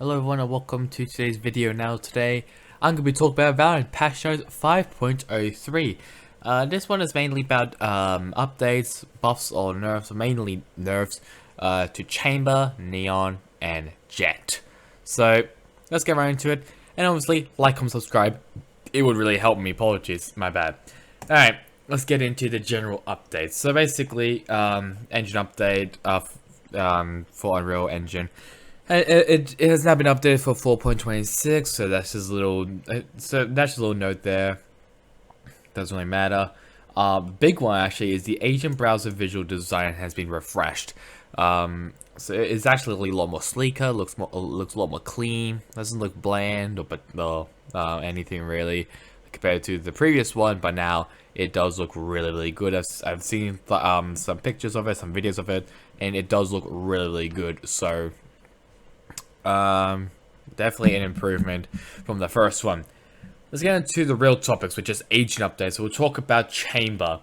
Hello everyone and welcome to today's video. Now today I'm going to be talking about Valorant patch notes 5.03. This one is mainly about updates, buffs or nerfs, mainly nerfs to Chamber, Neon and Jett. So let's get right into it, and obviously like, comment, subscribe, it would really help me. Apologies, my bad. Alright, let's get into the general updates. So basically engine update for Unreal Engine. It has now been updated for 4.26, so that's just a little note there. Doesn't really matter. Big one actually is the Asian browser visual design has been refreshed. So it's actually a lot more sleeker, looks a lot more clean. Doesn't look bland or anything really compared to the previous one, but now it does look really good. I've seen some pictures of it, some videos of it, and it does look really good. So definitely an improvement from the first one. Let's get into the real topics, which is agent updates. So we'll talk about Chamber.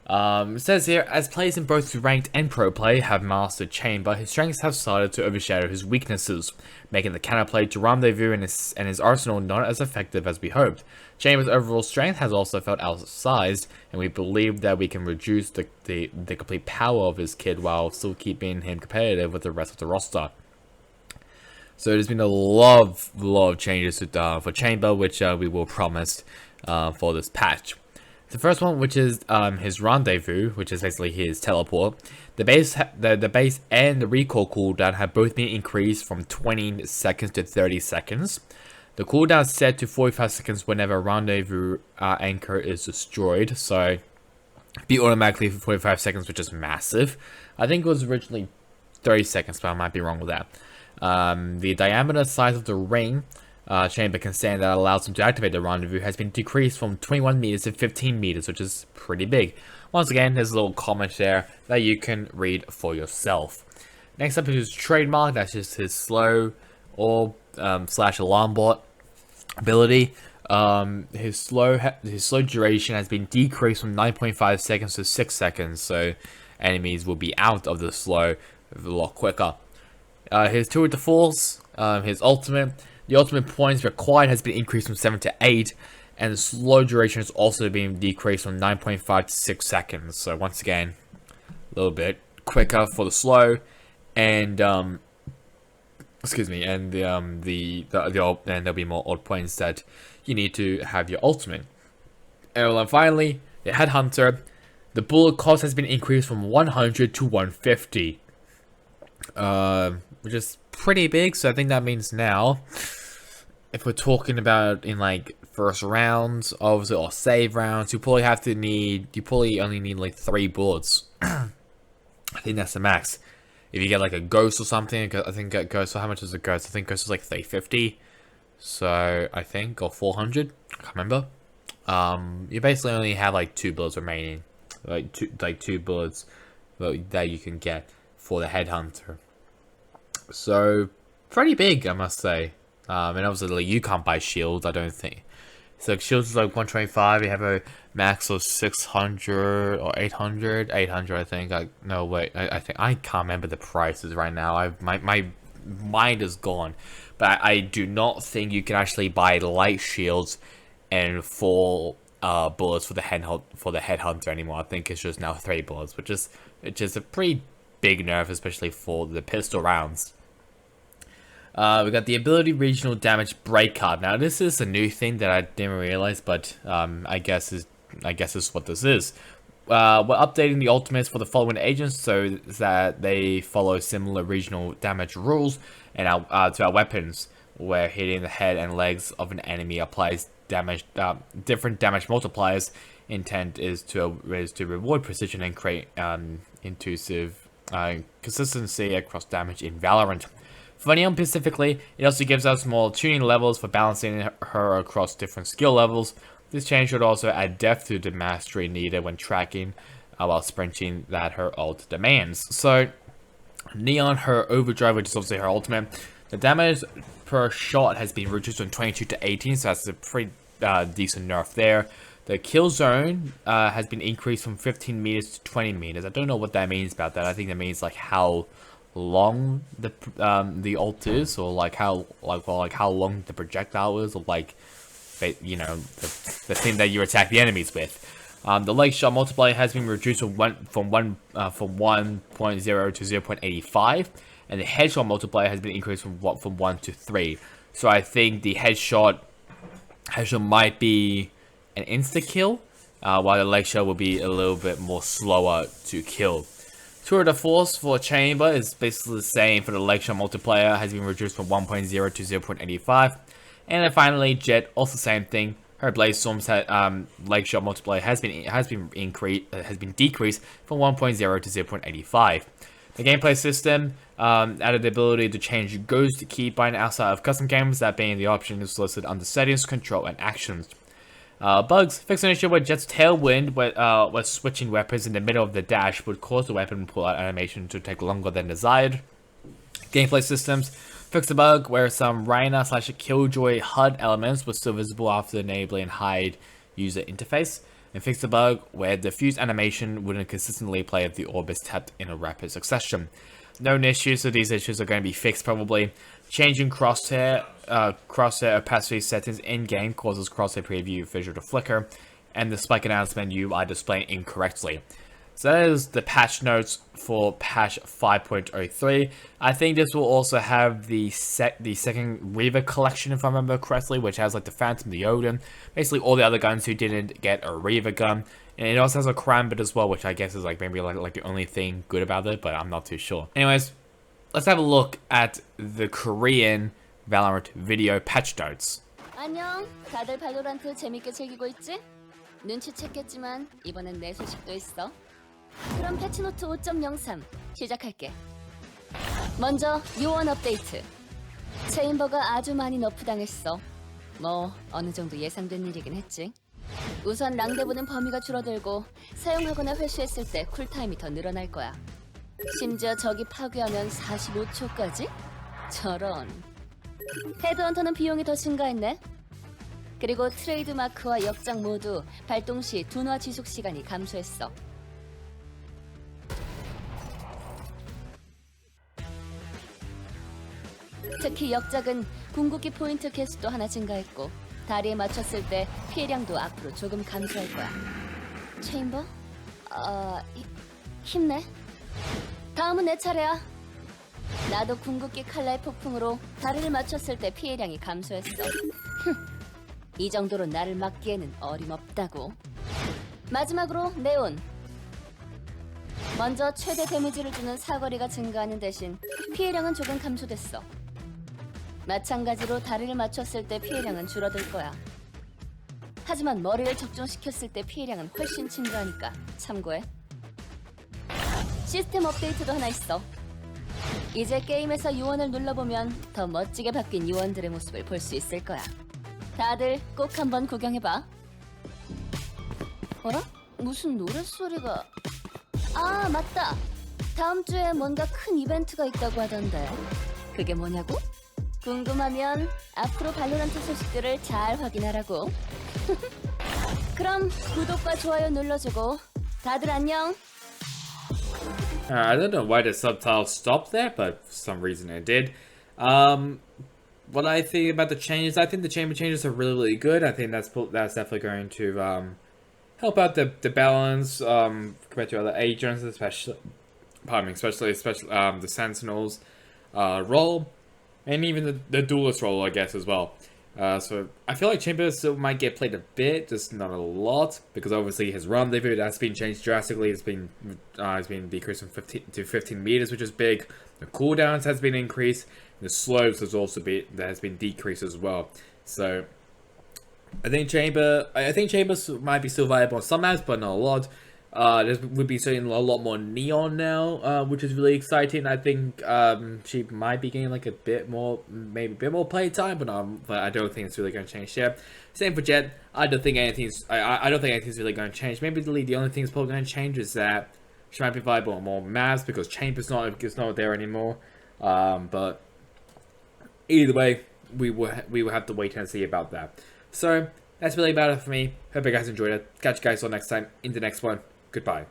It says here, as players in both ranked and pro play have mastered Chamber, his strengths have started to overshadow his weaknesses, making the counterplay to Rendezvous and his arsenal not as effective as we hoped. Chamber's overall strength has also felt outsized, and we believe that we can reduce the complete power of his kit while still keeping him competitive with the rest of the roster. So there's been a lot of changes for Chamber, which we will promise for this patch. The first one, which is his Rendezvous, which is basically his teleport. The base and the recoil cooldown have both been increased from 20 seconds to 30 seconds. The cooldown is set to 45 seconds whenever Rendezvous anchor is destroyed. So be automatically for 45 seconds, which is massive. I think it was originally 30 seconds, but I might be wrong with that. The diameter size of the ring Chamber can stand that allows him to activate the Rendezvous has been decreased from 21 meters to 15 meters, which is pretty big. Once again, there's a little comment there that you can read for yourself. Next up is Trademark. That's just his slow or slash alarm bot ability. His slow duration has been decreased from 9.5 seconds to 6 seconds, so enemies will be out of the slow a lot quicker. His tour de force, his ultimate. The ultimate points required has been increased from 7 to 8, and the slow duration has also been decreased from 9.5 to 6 seconds. So once again, a little bit quicker for the slow, and excuse me, and and there'll be more odd points that you need to have your ultimate. And then finally, the Headhunter. The bullet cost has been increased from 100 to 150. Which is pretty big, so I think that means now, if we're talking about in like first rounds, obviously, or save rounds, you probably only need like 3 bullets. I think that's the max. If you get like a ghost or something, I think a ghost, so how much is a ghost? I think ghost is like 350. So I think, or 400, I can't remember. You basically only have like 2 bullets remaining, like two bullets that you can get for the Headhunter. So pretty big, I must say. And obviously you can't buy shields, I don't think. So shields is like 125. You have a max of 600 or 800. 800, I think. I think I can't remember the prices right now. My mind is gone. But I do not think you can actually buy light shields and full bullets for the Headhunter anymore. I think it's just now 3 bullets, which is a pretty big nerf, especially for the pistol rounds. We got the ability regional damage breakout. Now this is a new thing that I didn't realize, but I guess is what this is. We're updating the ultimates for the following agents so that they follow similar regional damage rules, and to our weapons, where hitting the head and legs of an enemy applies damage, different damage multipliers. Intent is to reward precision and create intuitive consistency across damage in Valorant. For Neon specifically, it also gives us more tuning levels for balancing her across different skill levels. This change should also add depth to the mastery needed when tracking while sprinting that her ult demands. So Neon, her overdrive, which is obviously her ultimate, the damage per shot has been reduced from 22 to 18, so that's a pretty decent nerf there. The kill zone has been increased from 15 meters to 20 meters. I don't know what that means about that. I think that means like how long the ult is, or like how long the projectile is, or like you know the thing that you attack the enemies with. The leg shot multiplier has been reduced from 1.0 to 0.85, and the headshot multiplier has been increased from 1 to 3. So I think the headshot might be an insta kill, while the leg shot will be a little bit more slower to kill. Tour de force for chamber is basically the same for the leg shot multiplier, has been reduced from 1.0 to 0.85. And then finally, Jett, also same thing. Her Blaze Storm's leg shot multiplier has been decreased from 1.0 to 0.85. The gameplay system added the ability to change ghost keybind outside of custom games, that being the option is listed under settings, control, and actions. Bugs. Fix an issue where Jett's tailwind when switching weapons in the middle of the dash would cause the weapon pull-out animation to take longer than desired. Gameplay systems. Fix the bug where some Rhina/Killjoy HUD elements were still visible after enabling hide user interface. And fix the bug where the fuse animation wouldn't consistently play if the orb is tapped in a rapid succession. Known issues, so these issues are going to be fixed probably. Changing crosshair opacity settings in-game causes crosshair preview visual to flicker, and the spike announcement UI displaying incorrectly. So that is the patch notes for patch 5.03. I think this will also have the second Reaver collection, if I remember correctly, which has like the Phantom, the Odin, basically all the other guns who didn't get a Reaver gun. And it also has a Karambit as well, which I guess is like maybe like the only thing good about it, but I'm not too sure. Anyways, let's have a look at the Korean Valorant video patch notes. 안녕, 다들 발로란트 재밌게 즐기고 있지? 눈치챘겠지만 이번엔 내 소식도 있어. 그럼 패치노트 5.03 시작할게. 먼저 요원 업데이트. 체인버가 아주 많이 너프당했어. 뭐 어느 정도 예상된 일이긴 했지. 우선 랑데부는 범위가 줄어들고 사용하거나 회수했을 때 쿨타임이 더 늘어날 거야. 심지어 적이 파괴하면 45초까지? 저런. 헤드헌터는 비용이 더 증가했네. 그리고 트레이드마크와 역장 모두 발동 시 둔화 지속 시간이 감소했어. 특히 역작은 궁극기 포인트 개수도 하나 증가했고 다리에 맞췄을 때 피해량도 앞으로 조금 감소할 거야. 체인버? 힘내. 다음은 내 차례야. 나도 궁극기 칼날 폭풍으로 다리를 맞췄을 때 피해량이 감소했어. 이 정도로 나를 막기에는 어림없다고. 마지막으로 네온. 먼저 최대 데미지를 주는 사거리가 증가하는 대신 피해량은 조금 감소됐어. 마찬가지로 다리를 맞췄을 때 피해량은 줄어들 거야. 하지만 머리를 적중시켰을 때 피해량은 훨씬 증가하니까 참고해. 시스템 업데이트도 하나 있어. 이제 게임에서 요원을 눌러보면 더 멋지게 바뀐 요원들의 모습을 볼 수 있을 거야. 다들 꼭 한번 구경해봐. 어라? 무슨 노랫소리가... 아, 맞다. 다음 주에 뭔가 큰 이벤트가 있다고 하던데. 그게 뭐냐고? 궁금하면 앞으로 발로란트 소식들을 잘 확인하라고. 그럼 구독과 좋아요 눌러주고 다들 안녕. I don't know why the subtitles stopped there, but for some reason it did. What I think about the changes, I think the chamber changes are really good. I think that's definitely going to help out the balance compared to other agents, especially the Sentinels role. And even the duelist role, I guess, as well. So I feel like Chamber still might get played a bit, just not a lot, because obviously his rendezvous has been changed drastically. It's been decreased from 15 meters, which is big. The cooldowns has been increased. The slopes has also been decreased as well. So I think Chamber might be still viable on some maps, but not a lot. There would be seeing a lot more Neon now, which is really exciting. I think she might be getting like maybe a bit more playtime, but I don't think it's really going to change yet. Same for Jett. I don't think anything's really going to change. Maybe the only thing that's probably going to change is that she might be viable on more maps because Chamber's not there anymore. But either way, we will have to wait and see about that. So that's really about it for me. Hope you guys enjoyed it. Catch you guys all next time in the next one. Goodbye.